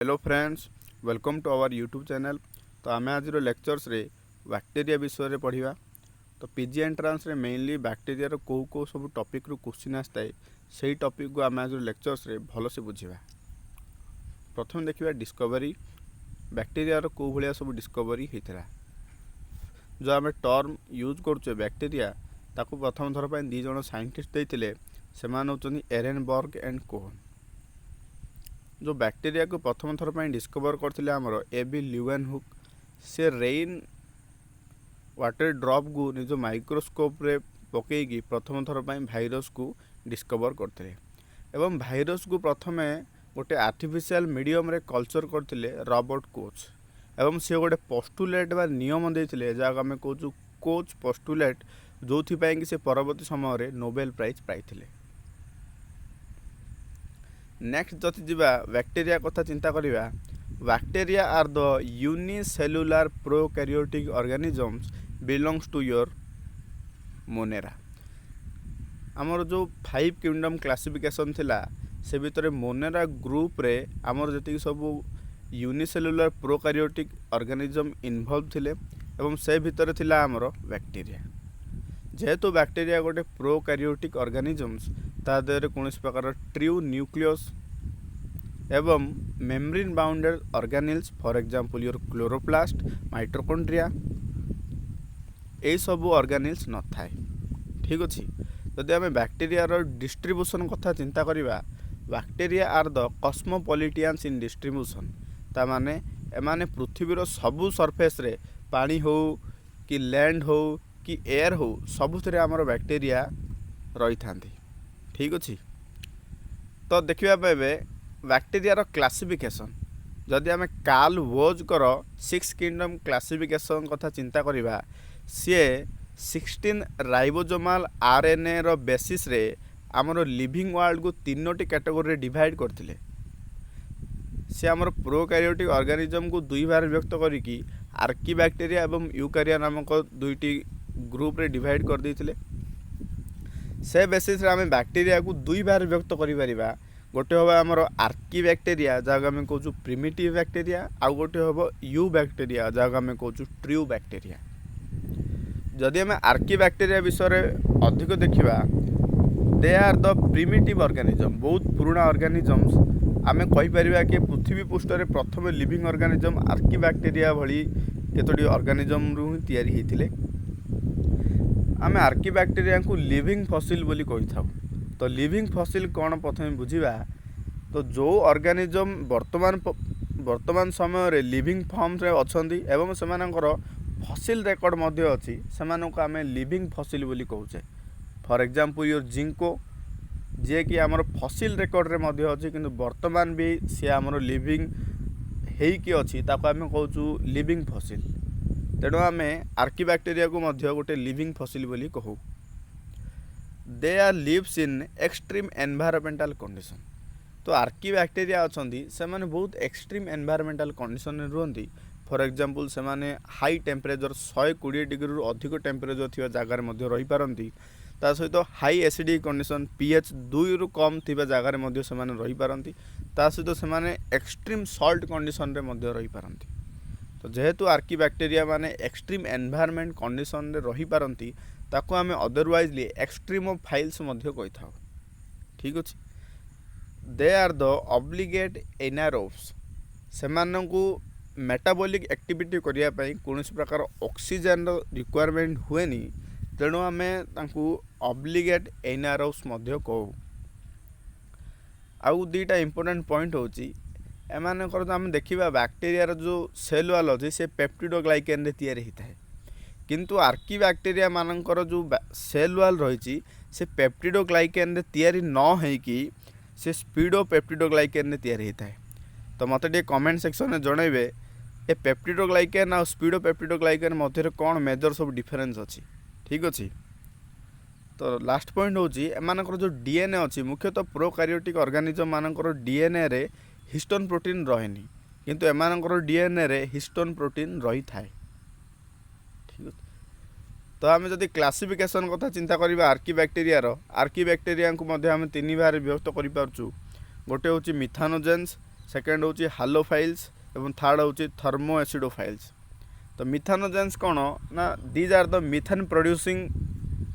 Hello friends, welcome to our YouTube channel. तो आम आज लेक्चर्स रे बैक्टीरिया विषय रे पढ़िबा। तो पीजी एंट्रांस रे मेनली बैक्टीरिया रो को सब टॉपिक रू क्वेश्चन आस्ताए से टॉपिक को आम आज लेक्चर्स रे भल से बुझिबा। प्रथम देखिबा डिस्कवरी बैक्टीरिया रो को भलिया सब डिस्कवरी हेतरा। जो आम टर्म यूज करछे बैक्टीरिया ताको प्रथम थर पय दी जण साइंटिस्ट देथिले। सेमान होचनी एरेनबर्ग एंड कोहन। जो बैक्टीरिया को प्रथम थर पर डिस्कवर करथिले हमरो एबी ल्यूवेनहुक। से रेन वाटर ड्रॉप को निज माइक्रोस्कोप रे पकेगी प्रथम थर पर भाइरस को डिस्कवर करथिले। एवं भाइरस को प्रथम गोटे आर्टिफिशियल मीडियम रे कल्चर करथिले रॉबर्ट कोच। एवं से गोटे पोस्टुलेट बा नियम देथिले जाक आमे कहूछु कोच पोस्टुलेट, जोथि पय कि से परवर्ती समय रे नोबेल प्राइज पाइथिले। नेक्स्ट जति जिबा बैक्टीरिया कथा चिंता करिबा। Bacteria are the unicellular prokaryotic organisms belongs to your Monera. आमर जो 5 किंगडम क्लासिफिकेशन थिला से भितर मोनेरा ग्रुप रे आमर जति सब यूनिसेलुलर प्रोकैरियोटिक ऑर्गेनिजम इन्वॉल्व थिले एवं से भितर थिला आमर बैक्टीरिया। जेहेतु बैक्टीरिया गोटे प्रोकैरियोटिक ऑर्गेनिजम्स ता देहरे कौन प्रकार ट्रू न्यूक्लियस एवं membrane bounded organelles for example your chloroplast mitochondria ए सब ऑर्गेनेल्स न थाए। ठीक अच्छे। जदि आम बैक्टीरिया डिस्ट्रीब्यूशन कथा चिंता करिबा, bacteria are the cosmopolitans in distribution. ता माने एमाने पृथ्वीर सबु सरफेस रे पानी हो कि लैंड हो कि एयर हो सबुथिरे आमर बैक्टीरिया रही थांती। ठीक अच्छे। तो देखिबा पाइबे बैक्टीरिया क्लासिफिकेशन। जदि आम कार्ल वोज कर 6 किंगडम क्लासिफिकेशन कथा चिंता करिबा, सी 16 राइबोजोमाल आरएनए रो बेसिस रे आमर लिविंग वर्ल्ड को 3टी कैटेगरी रे डिवाइड करथिले। से आमर प्रोकैरियोटिक ऑर्गेनिजम को दुई भाग विभक्त करिकी आर्कीबैक्टीरिया एवं यूकारिया नामक दुईटी ग्रुप रे डिवाइड कर देथिले। से बेसिस रे आमे बैक्टीरिया को दुई भाग विभक्त करि परिबा। गोटे होबा हमर आर्कीबैक्टीरिया जागा में कहूछु प्रिमिटिव बैक्टीरिया, आ गोटे होबो यू बैक्टीरिया जागा में कहूछु ट्रू बैक्टीरिया। जदि हमें आर्कीबैक्टीरिया विषय रे अधिक देखिबा, they are the primitive organism, बहुत पुराना ऑर्गेनिजम्स। आमे कहि परिबा कि पृथ्वी पृष्ठ रे प्रथम लिविंग ऑर्गेनिजम आर्कीबैक्टीरिया भली केतोडी ऑर्गेनिजम रु ही तयारी हेतिले। आमे आर्कीबैक्टीरिया को लिविंग फसिल बोली कहि थाउ। तो लिविंग फसिल कौन प्रथम बुझिबा। तो जो ऑर्गेनिजम वर्तमान समय रे लिविंग फॉर्म रे अछंती एवं सेमानकर फसिल रेकॉर्ड मध्य अछि, सेमानक आमे लिविंग फसिल बोली कहूचे। फॉर एग्जांपल योर जिंको जे कि आमर फसिल रेकॉर्ड रे मध्य अछि, किंतु वर्तमान भी से आमर लिविंग हेई कि अछि ताको आमे कहूचु लिविंग फसिल। तेणु आमे आर्कीबैक्टीरिया को मध्य गोटे लिविंग फसिल बोली कहू। They are lives in extreme environmental condition. तो आर्कीबैक्टीरिया अछंती से माने बहुत एक्सट्रीम एनवायरमेंटल कंडीशन रे रहंती। फॉर एग्जांपल से माने हाई टेम्परेचर 120 डिग्री रु अधिक टेम्परेचर थिबा जगार मध्य रही पारंती। ता सहित हाई एसिडिक कंडीशन पीएच 2 रु कम थिबा जगार मध्य से माने रही पारंती। ता सहित से माने एक्सट्रीम सॉल्ट कंडीशन रे मध्य रही पारंती। तो जेहेतु आर्कीबैक्टीरिया माने एक्सट्रीम एनवायरमेंट कंडीशन रे रही पारंती, ताको आमे अदरवाइजली एक्सट्रीमोफाइल्स मध्य कहि थाउ। ठीक अछि। They are the obligate anaerobes. सेमानंकु मेटाबॉलिक एक्टिविटी करिया पई कोनोसी प्रकार ऑक्सीजन रो रिक्वायरमेंट हुएनी। तेणु आमे तांकु ऑब्लिगेट एनारोब्स मध्य कहू। आउ दीटा इंपोर्टेंट पॉइंट होची, एमानकर आम देखिबा बैक्टीरिया जो सेल वाल अछि से पेप्टिडोग्लाइकेन रे तयारी हिताए। किंतु आर्कीबैक्टीरिया मानकर जो सेल वाल रही से पेप्टिडोग्लाइकेन रे तयारी न होइकी से स्पीडोपेप्टिडोग्लाइकेन रे तयारी हिताए। तो मते टे कमेंट सेक्शन में जणाइबे ए पेप्टिडोग्लाइकेन और स्पीडोपेप्टिडोग्लाइकेन मध्य कौन मेजर सब डिफरेंस अछि। ठीक अछि। तो लास्ट पॉइंट होची एमानकर जो डीएनए अछि, मुख्यतः प्रोकैरियोटिक ऑर्गेनिजम मानकर डीएनए रे हिस्टोन प्रोटीन रहेनी, किंतु एमानकर डीएनए रे हिस्टोन प्रोटीन रही थाए। ठीक अछि। तो आम जदि क्लासिफिकेशन कथा चिंता करिबा आर्कीबैक्टीरिया को मध्य आम 3 भाग विभक्त करि पारछु। गोटे होची मिथानोजेन्स, सेकेंड होची हालोफाइल्स एवं थर्ड होची थर्मो एसिडोफाइल्स। तो मिथानोजेन्स कौन ना these are the methane producing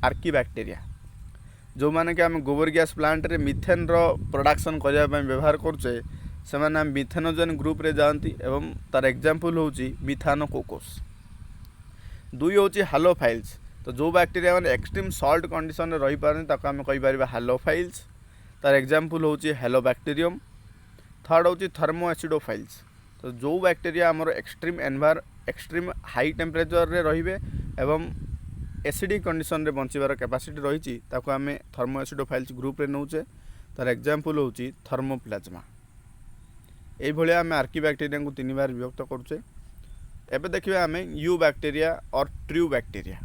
archaebacteria जो माने कि आम गोबर गैस प्लांट रे मिथेन रो प्रोडक्शन करने व्यवहार करुचे से मिथेनोजेन ग्रुप रे जाती एवं तार एग्जांपल होची मिथानोकोकस। दुई होची हालोफाइल्स। तो जो बैक्टेरिया माने एक्सट्रीम सॉल्ट कंडीशन रही पारन ताको आम कहि परिबा हालोफाइल्स। तार एग्जांपल होची हेलोबैक्टीरियम। थर्ड होची थर्मो एसिडोफाइल्स। तो जो बैक्टेरिया आमर एक्सट्रीम हाई टेम्परेचर रे रहिबे एवं एसिडिक कंडीशन रे बंचिबार कैपेसिटी रही ताको आम थर्मो एसिडोफाइल्स ग्रुप रे नौचे। तार एग्जांपल होची थर्मोप्लाज्मा। एई भलिया आम आर्कीबैक्टेरिया को तीन बार विभक्त करुचे। एबे देखिबा आम यू बैक्टेरिया और ट्रू बैक्टेरिया।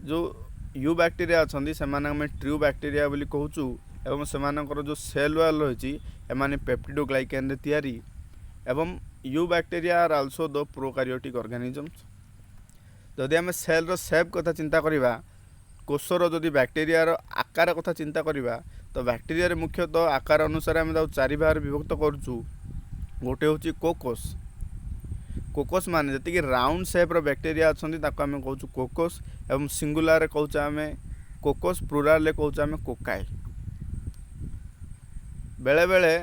जो यू बैक्टेरिया अच्छी से ट्रू बैक्टेरिया बोली कहूचु एवं सेमानकर जो सेल वाल रही एमाने पेप्टिडोग्लाइकेन रे तैयारी एवं eubacteria are also the prokaryotic organisms. जदि आम सेल रो शेप कथा चिंता करिबा कोषर जदि बैक्टेरिया रो आकार कथा चिंता करिबा तो बैक्टेरिया रे मुख्यतः आकार अनुसार आम चारि भाग विभक्त करूचु। गोटे होची कोकोस। कोकोस माने जति राउंड शेप रो बैक्टेरिया अच्छी ताको आम कहूँ कोकोस एवं सिंगुलर कहूँ आम कोकोस प्लुराल कहूँ आम कोकाई। बेले बेले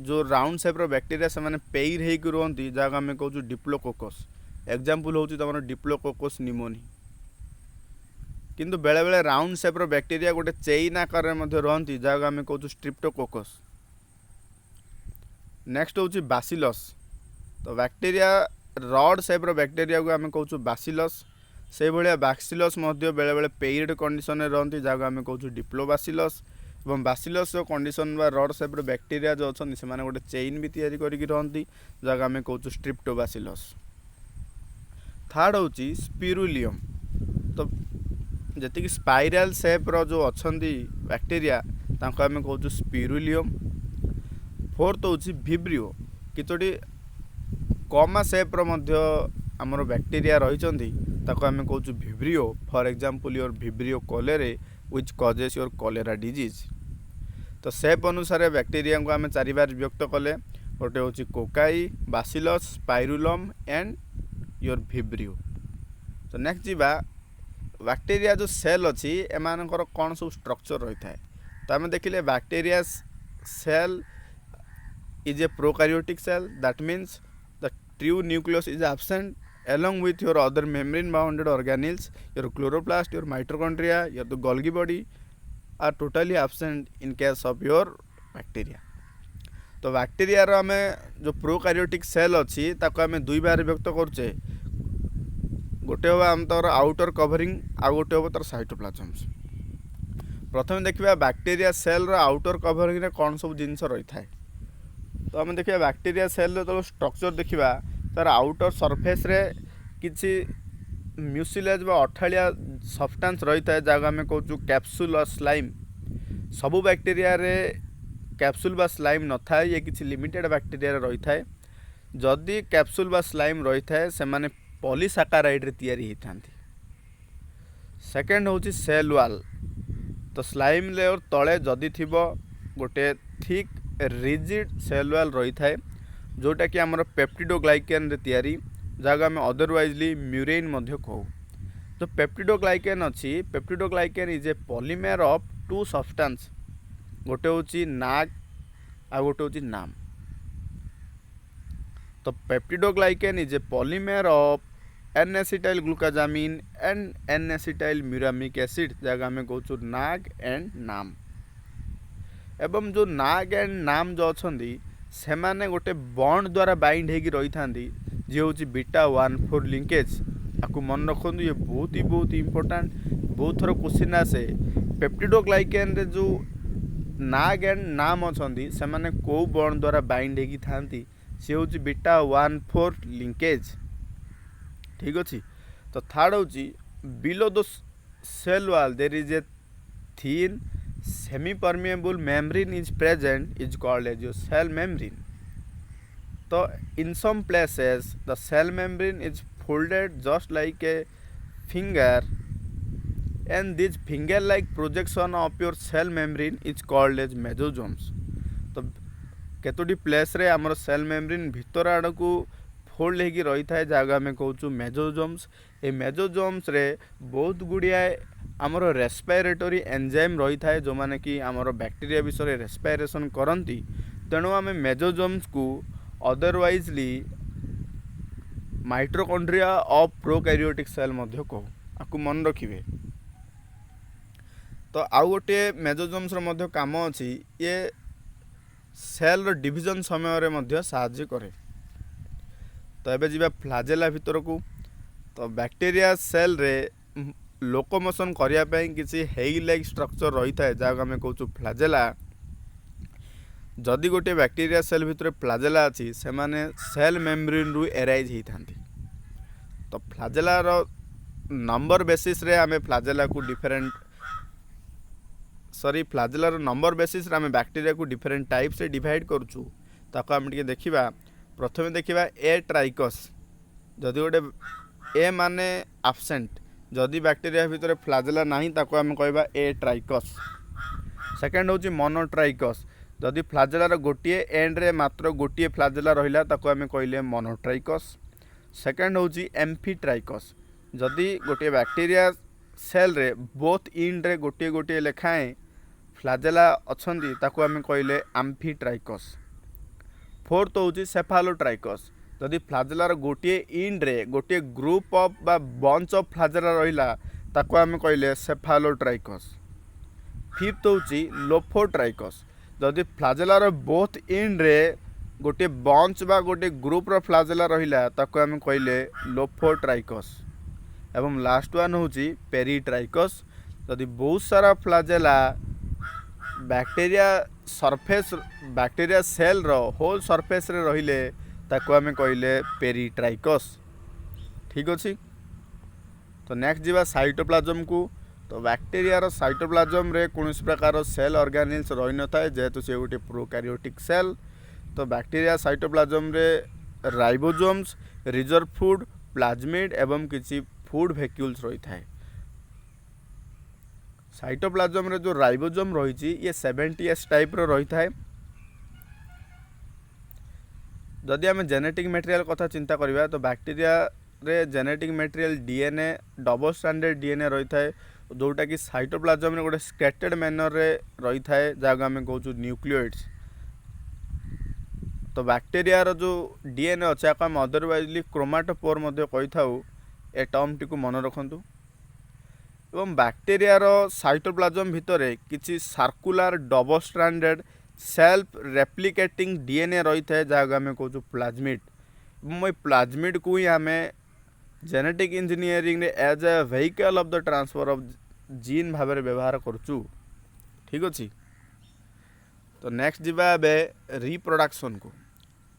जो राउंड शेप रो बैक्टेरिया से माने पेयर होकर रुहति जहाँ आम कहूँ डिप्लोकोकस। एग्जांपल होची तुम डिप्लोकोकस निमोनी। किंतु बेले बेले राउंड शेप रो बैक्टेरिया गोटे चेन आकार रहती जहाँ आम कहूँ स्ट्रिप्टोकोकस। नेक्स्ट होची बासिलस। तो बैक्टेरिया रड शेप रो बैक्टेरिया को आम कहूँ बासिलस। से भाया बासिलस बेले बेले पेयर्ड कंडीशन रहती जहाँ आम कहूँ डिप्लोबासिलस। और बासिलस कंडीशन बा रड शेप रो बैक्टेरिया जो अच्छा से गोटे चेन भी तैयारी करती जहाँ आम कहूँ स्ट्रिप्टोबासिलस। थर्ड होची स्पिरुलियम। तो जी स्पाइराल शेप रो जो अच्छा बैक्टेरिया तांको आम कहूँ स्पिरुलियम। फोर्थ होची विब्रियो। कितोटी कमा शेप रो मध्य आमर बैक्टेरिया रही ताको आम कहूँ vibrio. For example your Vibrio cholerae which causes your cholera disease. तो शेप अनुसार बैक्टेरिया को आम चारि बार विभक्त कले। गोटे होची cocci, bacillus, spirillum and your vibrio. तो नेक्स्ट जीवा बैक्टेरिया जो सेल अच्छी एमानकर कौन सब स्ट्रक्चर रही है। तो आम देखिले bacteria cell is a prokaryotic cell. That means the true nucleus is absent along with your other membrane bounded organelles. Your chloroplast, your mitochondria, your the Golgi body are totally absent in case of your bacteria. तो bacteria रो आमे जो प्रोकारियोटिक cell अच्छी ताको आमे दुई बार विभक्त करुचे। गोटे हम आम तार आउटर कवरिंग आ गोटे हम तार साइटोप्लाज्म्स। प्रथम देखिबा bacteria cell row outer covering रे कौन सब जिनस रही था। तो आम देखिए बैक्टेरिया सेल रो स्ट्रक्चर देखिबा तार आउटर सरफेस रे किसी म्यूसिलेज बा अठालिया सब्सटेंस रही है जहाँ आम कहूँ कैप्सूल और स्लाइम। सबू बैक्टेरिया रे कैप्सूल बा स्लाइम न था। ये किसी लिमिटेड बैक्टेरिया रही है। जदि कैप्सूल बा स्लाइम रही है से माने पॉलीसैकाराइड रे तैयारी होता। सेकेंड होची सेल वाल। तो स्लाइम लेयर तले जदि थिबो गोटे थिक रिजिड सेल वाल रही है जोटा कि आमर पेप्टिडोग्लाइकेन रे तैयारी जहाँ आम अदरवाइजली म्यूरेन मध्य कहू। जो पेप्टिडोग्लाइकेन अच्छी peptidoglycan is a polymer of two substance. गोटे होची नाग आ गोटे होची नाम। तो peptidoglycan is a polymer of N acetyl glucosamine and N acetyl muramic acid जहाँ आम कहूँ नाग एंड नाम। एवं जो नाग एंड नाम जो अच्छी से माने गोटे बॉन्ड द्वारा बाइंड होगी रही था जी हूँ β14 लिंकेज। आपको मन रखु ये बहुत ही इंपोर्टेंट बहुत थर क्वेश्चन आसे। पेप्टिडोग्लाइकेन रे जो नाग एंड नाम अच्छा से माने को बॉन्ड द्वारा बाइंड होगी था सी हूँ β14 लिंकेज। ठीक अच्छे। तो थर्ड होची below the cell wall there is a thin semi permeable membrane is present is called as your cell membrane. So in some places the cell membrane is folded just like a finger and this finger like projection of your cell membrane is called as mesosomes. तो केतोटी place रे आमर cell membrane भितर आड़ को fold होगी रही थाए जहाँ आम कहूँ मेजोजोम्स। ए मेजोजोम्स रे बहुत गुड़िया आमर रेस्पिरेटरी एंजाइम रही थाए जो माने कि आमर बैक्टीरिया विषय रेस्पिरेशन करती। तेणु आम मेजोजोम्स को अदरवाइजली माइटोकॉन्ड्रिया ऑफ प्रोकैरियोटिक सेल मध्य कहू। आपको मन रखिए। तो आउ गोटे मेजोजोम्स रो मध्य काम अच्छी ये सेल रो डिविजन समय रे मध्य साहाय्य करे। तो एबे जीवा फ्लाजेला भितर को। तो बैक्टीरिया सेल रे लोकोमोशन करिया पई किसी हेई लाइक स्ट्रक्चर रही थाए जहाँ आम कहूँ फ्लाजेला। जदि गोटे बैक्टीरिया सेल भितर फ्लाजेला अच्छी से माने सेल मेम्ब्रेन रु एराइज होती। तो फ्लाजेला रो नंबर बेसिस रे आमे फ्लाजेला को डिफरेंट फ्लाजेला रो नंबर बेसिस रे आमे बैक्टीरिया को डिफरेंट टाइप से डिवाइड करूछु। ताको आम टिके देखिबा। प्रथमे देखिबा ए ट्राइकस। जदि गोटे ए माने एब्सेंट, जदि बैक्टीरिया भितर फ्लाजेला नाही ताको आम कहबा ए ट्राइकस। सेकंड होची मोनोट्राइकस। जदि फ्लाजेलार गोटे एंड रे मात्र गोटे फ्लाजेला रहिला ताको आम कहले मोनोट्राइकस। सेकंड होची एम्फीट्राइकस। जदि गोटे बैक्टीरिया सेल रे बोथ इंड रे गोटे गोटे लेखाएं फ्लाजेला अच्छी ताको आम कहले एम्फीट्राइकस। फोर्थ होची सेफालोट्राइकस। जदि फ्लाजेलार गोटे इंड रे गोटे ग्रुप ऑफ बा बंच ऑफ फ्लाजेला रहिला ताको आम कहले सेफालोट्राइकस। फिफ्थ होची लोफोट्राइकस। जदि फ्लाजेलार बोथ इंड रे गोटे बंच बा गोटे ग्रुप रो फ्लाजेला रहिला ताको आम कहले लोफोट्राइकस। एवं लास्ट वन होची पेरीट्राइकस। जदि बहुत सारा flagella bacteria surface bacteria cell रो होल सरफेस रे रहिले ताको आम कहले पेरीट्राइकस। ठीक अछि। तो नेक्स्ट जीवा साइटोप्लाज्म को। तो बैक्टीरिया रो साइटोप्लाज्म रे कौन प्रकार सेल ऑर्गेनेल्स रही न थाए जेहेतु से गोटे प्रोकैरियोटिक सेल। तो बैक्टीरिया साइटोप्लाज्म रे राइबोसोम्स, रिजर्व फूड, प्लाज्मिड एवं किसी फूड वैक्यूल्स रही थाए। साइटोप्लाज्म रे जो राइबोसोम रही ये 70S टाइप रो रही थाए। जदि आम जेनेटिक मटेरियल कथा चिंता करिबा तो बैक्टीरिया रे genetic material DNA double stranded DNA रही थाए जोटा कि साइटोप्लाज्म रे गोटे स्कैटर्ड मैनर रे रही थाए जहाँ आम कहूँ न्यूक्लियोइड्स। तो बैक्टीरिया रो जो डीएनए अच्छे आम अदरवाइजली क्रोमाटोपोर मध्य कही थाउ। ए टर्म टी को मन रखंतु। एवं बैक्टीरिया रो साइटोप्लाज्म भितर किसी circular double stranded self replicating DNA रही थाए जहाँ आम कहूँ प्लाज्मिड। मैं प्लाज्मिड को ही आम जेनेटिक इंजीनियरिंग रे as a vehicle of the transfer of gene भाव में व्यवहार करूँ। ठीक अच्छे। तो नेक्स्ट जीवा बे रिप्रोडक्शन को।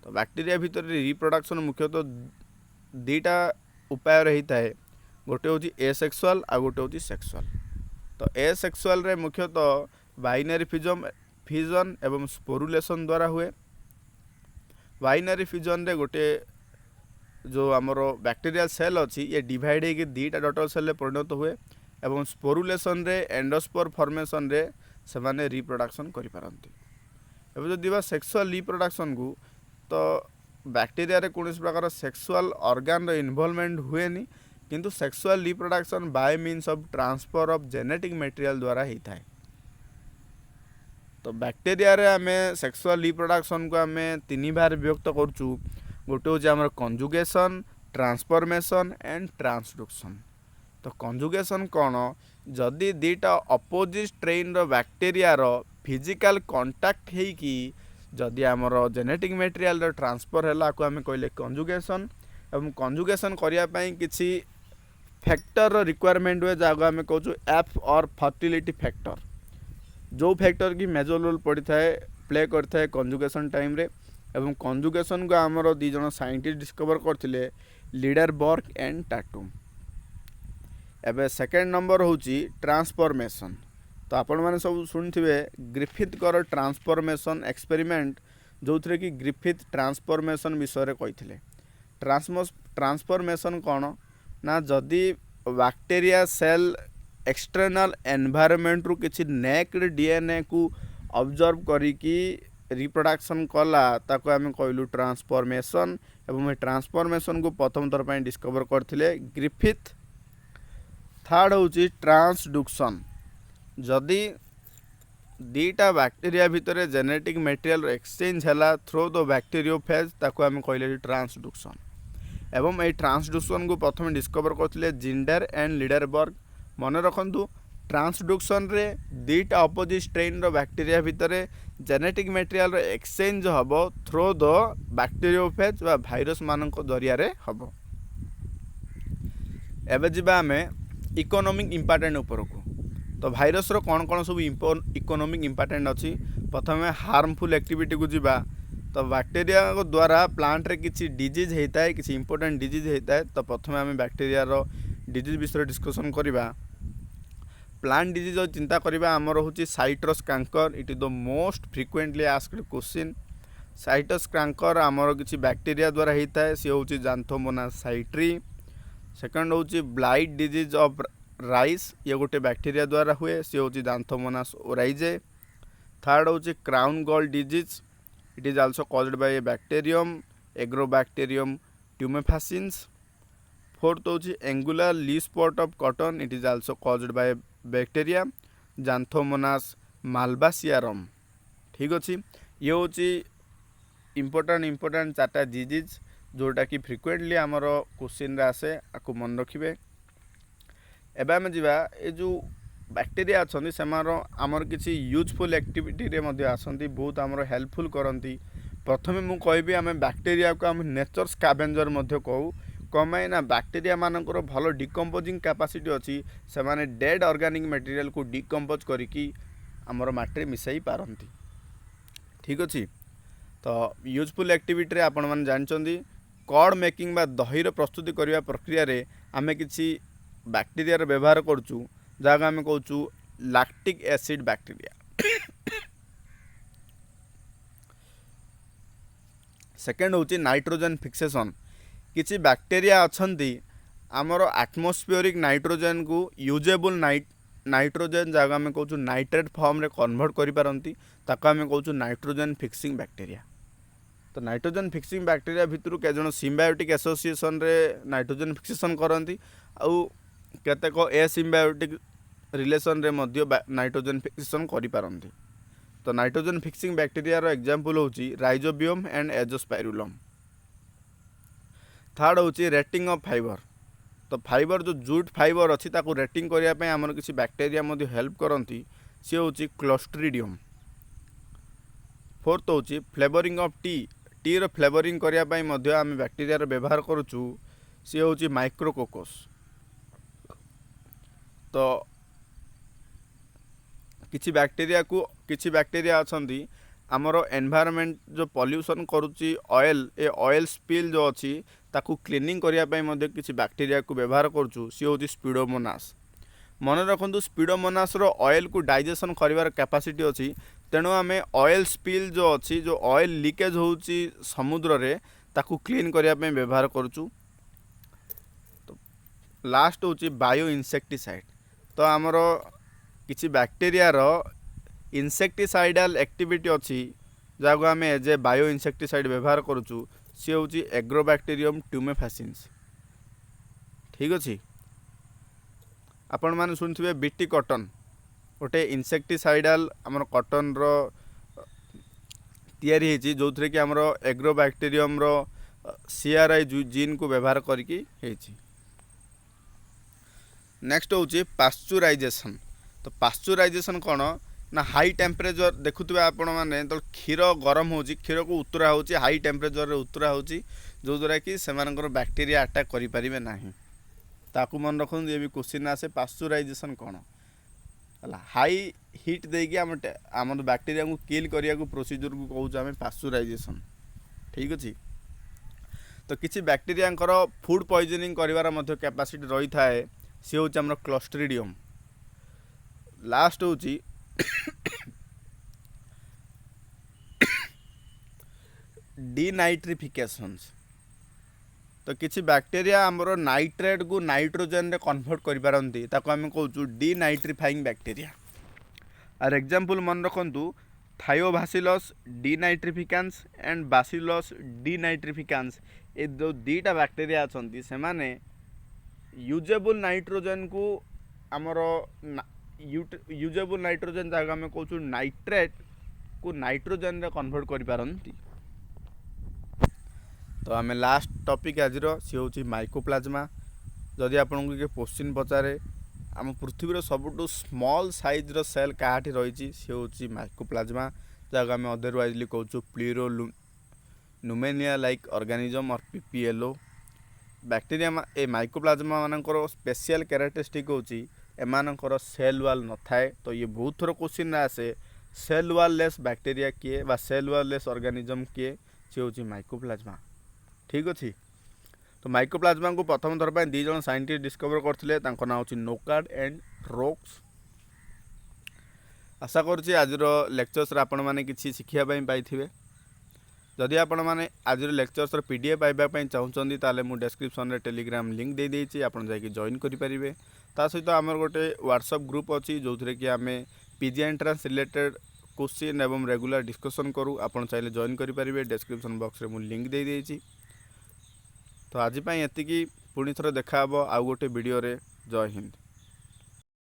तो बैक्टीरिया भितर रिप्रोडक्शन मुख्यतः दुईटा उपाय रही थाए। गोटे हूँ एसेक्सुअल आ गोटे हूँ सेक्सुअल। तो एसेक्सुअल रे मुख्यतः बाइनरी फिजन एवं स्पोरुलेशन द्वारा हुए। बाइनरी फिजन रे गोटे जो आमर बैक्टीरियल सेल अच्छी ये डिवाइड होगी दुईटा डटर सेल परिणत हुए। एवं स्पोरुलेशन रे एंडोस्पोर फॉर्मेशन रे से माने रिप्रोडक्शन करि पारंती। एबे जदि बा सेक्सुअल रिप्रोडक्शन को तो बैक्टीरिया रे कौन प्रकार सेक्सुअल ऑर्गन रे इन्वॉल्वमेंट हुए नी किंतु sexual reproduction by means of transfer of genetic material द्वारा होता है। तो बैक्टीरिया रे आमे सेक्सुअल रिप्रोडक्शन को आमे तीन बार विभक्त करचु। गोटे हूँ आमर कंजुगेशन, ट्रांसफॉर्मेशन एंड ट्रांसडक्शन। तो कंजुगेशन कौन जदि दुईटा अपोजिट स्ट्रेन रो बैक्टीरिया रो फिजिकल कांटेक्ट हेकी जदि आमर जेनेटिक मटेरियल रो ट्रांसफर हैला को आमे कहले कंजुगेशन। एवं कंजुगेशन करिया पई किछि फैक्टर रो रिक्वायरमेंट हुए जहाँ आमे कहूँ एफ और फर्टिलिटी फैक्टर। जो फैक्टर की मेजर रोल पड़ी थाए प्ले करता है कंजुगेशन टाइम रे। एवं कंजुगेशन को आमर दी जन साइंटिस्ट डिस्कवर करथिले लीडरबर्ग एंड टाटुम। एबे सेकेंड नंबर होची ट्रांसफॉर्मेशन। तो आपण माने सब सुनिथिबे ग्रिफिथ कर ट्रांसफॉर्मेशन एक्सपेरिमेंट जो थे कि ग्रिफिथ ट्रांसफॉर्मेशन विषय रे कहिथिले। ट्रांसफॉर्मेशन कौन ना जदि बैक्टीरिया सेल एक्सटर्नल एनवायरनमेंट रु किछि नेक्ड डीएनए को ऑब्जर्व करी कि रिप्रोडक्शन कला ताको आम कहलु ट्रांसफॉर्मेशन एवं ट्रांसफॉर्मेशन को प्रथम थर पर डिस्कवर करथिले ग्रिफिथ। थर्ड होची ट्रांसडक्शन। जदि दीटा बैक्टीरिया भितर जेनेटिक मटेरियल एक्सचेंज हैला थ्रू द बैक्टीरियोफेज ताको आम कहले ट्रांसडक्शन। एवं ये ट्रांसडक्शन को प्रथम डिस्कवर करथिले जिंडर एंड लीडरबर्ग। मन रखंतु ट्रांसडक्शन रे दीटा अपोजिट स्ट्रेन रो बैक्टीरिया भितर जेनेटिक मटेरियल एक्सचेंज हबो थ्रू द बैक्टीरियोफेज वा भाइरस मानक जरिया रे हबो। एबे जिबा आमे इकोनॉमिक इंपोर्टेंट ऊपर को। तो भाइरस रो कौन कौन सब इकोनॉमिक इंपोर्टेंट अच्छी। प्रथम हार्मफुल एक्टिविटी को जीवा। तो बैक्टीरिया द्वारा प्लांट रे किसी डिजीज होता है, किसी इंपोर्टेंट डिजीज होता है। तो प्रथम आम बैक्टीरिया रो डिजीज विषय डिस्कसन करवा। प्लांट डिजीज चिंता करवा आमर हूँ citrus canker. It is the most frequently asked question. Citrus canker आमर किसी बैक्टीरिया द्वारा होता है, सी हूँ ज़ांथोमोनास साइट्री। सेकंड हूँ ब्लाइट डिजीज ऑफ राइस, ये गोटे बैक्टीरिया द्वारा हुए, सी हूँ ज़ांथोमोनास ओराइजे। थर्ड हूँ crown gall disease, it is also caused by a bacterium Agrobacterium tumefaciens. Fourth हूँ angular leaf spot of cotton, it is also caused by bacteria Xanthomonas malvacearum. ठीक अच्छे, ये हूँ इंपोर्टेंट चार्टा डिजीज जोटा कि frequently आमर question आसे, आपको मन रखिए। एबे आम जीवा ए जो बैक्टीरिया अच्छा से आमर किसी यूजफुल एक्टिविटी रे मध्य आसंती, बहुत आमर हेल्पफुल करती। प्रथमे मु कहबी आम बैक्टीरिया को आम नेचर स्कैवेंजर मध्य कहू। कमाई ना बैक्टीरिया मानकर भल डिकम्पोजिंग कैपेसिटी अच्छी, से माने डेड ऑर्गेनिक मटेरियल को डिकम्पोज करिकी आमर माटी मिसाई पारंती। ठीक अच्छे, तो यूजफुल एक्टिविटी रे आपण माने जानचंदी कॉर्ड मेकिंग बा दहीर प्रस्तुति करने प्रक्रिया रे आमे किसी बैक्टीरिया व्यवहार करूँ, जहाँ आम कहूँ लैक्टिक एसिड बैक्टीरिया। सेकेंड हूँ नाइट्रोजन फिक्सेशन। किसी बैक्टीरिया अच्छी आमर एटमॉस्फेरिक नाइट्रोजन को यूजेबल नाइट्रोजन जहाँ आम कहूँ नाइट्रेट फॉर्म रे कन्वर्ट करें, ताको आम कहूँ नाइट्रोजन फिक्सिंग बैक्टीरिया। तो नाइट्रोजन फिक्सिंग बैक्टीरिया भितर केजन सिम्बायोटिक एसोसिएशन रे नाइट्रोजन फिक्सेशन करती, आउ केतेक एसिम्बायोटिक रिलेशन रे मध्य नाइट्रोजन फिक्सेशन करि पारंती। तो नाइट्रोजन फिक्सिंग बैक्टीरिया रो एग्जांपल होची राइजोबियम एंड एजोस्पाइरुलम। थर्ड होची रेटिंग ऑफ फाइबर। तो फाइबर जो जूट फाइबर अच्छी ताको रेटिंग करिया पे हमर किसी बैक्टीरिया मध्य हेल्प करती, सी होची क्लोस्ट्रिडियम। फोर्थ होची फ्लेवरिंग ऑफ टी रो फ्लेवरिंग करिया पे मध्य आम बैक्टीरिया रो व्यवहार करूचु, सी होची माइक्रोकोकस। तो किसी बैक्टीरिया अच्छी आमर एनवायरनमेंट जो पॉल्यूशन करुच्ची ऑयल, ए ऑयल स्पिल जो अच्छी ताकू क्लीनिंग करने किसी बैक्टीरिया को व्यवहार करुचु, सी हूँ स्पीडोमोनास। मन रखु स्पीडोमोनास रो ऑयल को डाइजेशन कर कैपेसिटी अच्छी, तेणु आम ऑयल स्पिल जो अच्छी, जो ऑयल लीकेज होची समुद्र रे, ताकू क्लीन करने व्यवहार करुचु। तो लास्ट हूँ बायो इनसेक्टिसाइड। तो आमर किसी बैक्टीरिया रो इनसेक्टिसाइडल एक्टिविटी अच्छी, जहाँ आम एज ए बायो इनसेक्टिसाइड व्यवहार करुचु, सी हूँ एग्रोबैक्टीरियम ट्यूमेफासिन्स। ठीक अच्छे, आपण मैंने शुणुवे बीटी कॉटन गोटे इनसेक्टिसाइडल आमर कॉटन रो तैयारी होती, जो थी कि आमर एग्रोबैक्टीरियम रो CRI जीन को व्यवहार करके। नेक्स्ट हूँ पाश्चुराइजेशन। तो पाश्चुराइजेशन कौन ना हाई टेम्परेचर देखुवे आपण मैंने तो क्षीर गरम हो, क्षीर को उतरा हो हाई टेम्परेचर उतरा हो, जो द्वारा कि से बैक्टीरिया अटैक करें ना। ताकू मन रखु ये भी क्वेश्चन आसे पाश्चुराइजेशन कौन है। हाई हिट देकी आम बैक्टीरिया को किल करने को प्रोसीजर को कहूँ आम पाश्चुराइजेशन। ठीक अच्छे, तो किसी बैक्टीरिया फूड पॉइजनिंग करार कैपेसिटी रही थाए, सी हूँ आम क्लोस्ट्रिडियम। लास्ट हूँ डीनाइट्रिफिकेशंस। तो किसी बैक्टीरिया आमर नाइट्रेट को नाइट्रोजन रे कन्वर्ट कर पारती, ताको आम कहूँ डीनाइट्रिफाइंग बैक्टीरिया। आर एग्जांपल मन रखु थायोबासिलस डिनाइट्रिफिकान्स एंड बासिलस डिनाइट्रिफिकान्स ए जो दीटा बैक्टेरिया अच्छा से यूजेबल नाइट्रोजेन को आमर यूजेबल नाइट्रोजेन जगह आम कहूँ नाइट्रेट को नाइट्रोजेन रे कन्वर्ट कर पारती। तो आम लास्ट टॉपिक आज सी हूँ माइकोप्लाज्मा। जदि आपको किए क्वेश्चन पचारे आम पृथ्वी सबुठु स्मॉल साइज रो सेल कहाटी रही सी हूँ माइकोप्लाज्मा जहाँ आम अदरवाइजली कहूँ प्लीरो नुमेनिया लाइक ऑर्गेनिज्म और पीपीएलओ बैक्टीरिया ए माइकोप्लाज्मा मानकर स्पेशल कैरेक्टरिस्टिक होची एमानकर सेल वाल न थाए। तो ये बहुत थोर क्वेश्चन आसे सेल वाल लेस बैक्टीरिया किए बा सेल वाल लेस ऑर्गेनिज्म किए सी हूँ माइकोप्लाज्मा। ठीक अच्छे। तो माइकोप्लाज्मा को प्रथम थर पर 2 जन साइंटिस्ट डिस्कवर करते ना हूँ नोकार्ड एंड रोक्स। आशा करुँच आज लेक्चर्स आपण मैंने किसी शिखापी पाई। जदि आपण मैंने आज लेक्चर्स पीडीएफ पाइबा चाहूँगी ताले मु डिस्क्रिप्शन रे टेलीग्राम लिंक दे देइछि आपण जाकि जॉइन करेंगे। ता सहित आमर गोटे व्हाट्सएप ग्रुप अच्छी जो थी कि आम पीजी एंट्रांस रिलेटेड क्वेश्चन एवं रेगुलर डिस्कशन करूँ आपण चाहिए जॉइन करेंगे। डिस्क्रिप्शन बॉक्स रे मु लिंक दे देइछि। तो आज एतिकी पुणी थर देखा आउ गोटे वीडियो रे। जय हिंद।